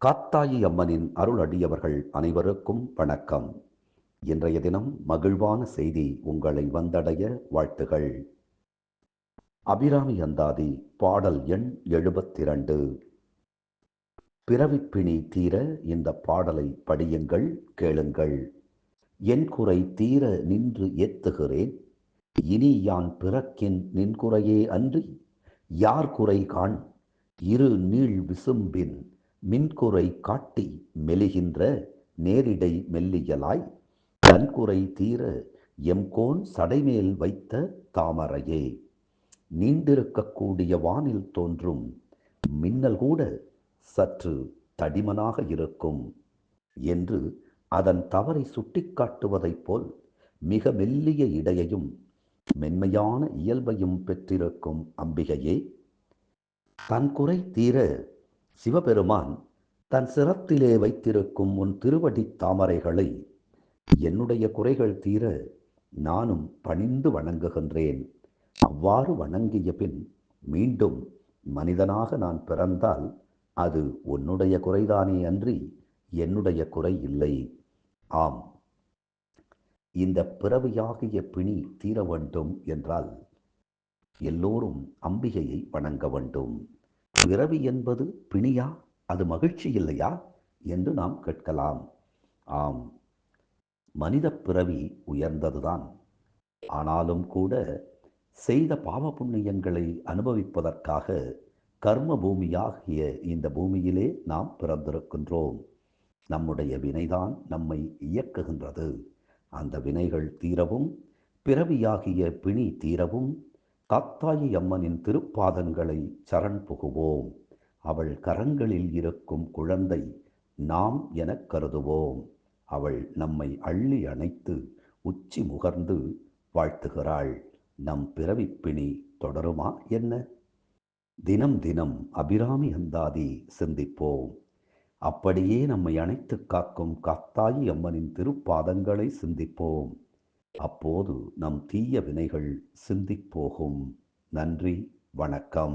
காத்தாயி அம்மனின் அருள் அடியவர்கள் அனைவருக்கும் வணக்கம். இன்றைய தினம் மகிழ்வான செய்தி உங்களை வந்தடைய வாழ்த்துகள். அபிராமி அந்தாதி பாடல் எண் 72. பிறவிப்பிணி தீர இந்த பாடலை படியுங்கள், கேளுங்கள். என் குறை தீர நின்று ஏத்துகிறேன், இனி யான் பிறக்கின் நின்குறையே அன்றி யார் குறை காண். இரு நீள் விசும்பின் மின்குறை காட்டி மெலிகின்ற நேரிடை மெல்லியலாய் தன்குறை தீர எம்கோன் சடைமேல் வைத்த தாமரையே. நீண்டிருக்கக்கூடிய வானில் தோன்றும் மின்னல் கூட சற்று தடிமனாக இருக்கும் என்று அதன் தவறை சுட்டிக்காட்டுவதைப் போல் மிக மெல்லிய இடையையும் மென்மையான இயல்பையும் பெற்றிருக்கும் அம்பிகையே, தன் குறை தீர சிவபெருமான் தன் சிரத்திலே வைத்திருக்கும் உன் திருவடி தாமரைகளை என்னுடைய குறைகள் தீர நானும் பணிந்து வணங்குகின்றேன். அவ்வாறு வணங்கிய பின் மீண்டும் மனிதனாக நான் பிறந்தால் அது உன்னுடைய குறைதானே அன்றி என்னுடைய குறை இல்லை. ஆம், இந்த பிறவியாகிய பிணி தீர வேண்டும் என்றால் எல்லோரும் அம்பிகையை வணங்க வேண்டும். பிறவி என்பது பிணியா, அது மகிழ்ச்சி இல்லையா என்று நாம் கேட்கலாம். ஆம், மனித பிறவி உயர்ந்ததுதான். ஆனாலும் கூட செய்த பாவ புண்ணியங்களை அனுபவிப்பதற்காக கர்ம பூமியாகிய இந்த பூமியிலே நாம் பிறந்திருக்கின்றோம். நம்முடைய வினைதான் நம்மை இயக்குகின்றது. அந்த வினைகள் தீரவும் பிறவியாகிய பிணி தீரவும் காத்தாயி அம்மனின் திருப்பாதங்களை சரண் புகுவோம். அவள் கரங்களில் இருக்கும் குழந்தை நாம் எனக் கருதுவோம். அவள் நம்மை அள்ளி அணைத்து உச்சி முகர்ந்து வாழ்த்துகிறாள். நம் பிறவிப்பிணி தொடருமா என்ன? தினம் தினம் அபிராமி அந்தாதி சிந்திப்போம். அப்படியே நம்மை அணைத்து காக்கும் காத்தாயி அம்மனின் திருப்பாதங்களை சிந்திப்போம். அப்போது நம் தீய வினைகள் சிந்திப்போகும். நன்றி, வணக்கம்.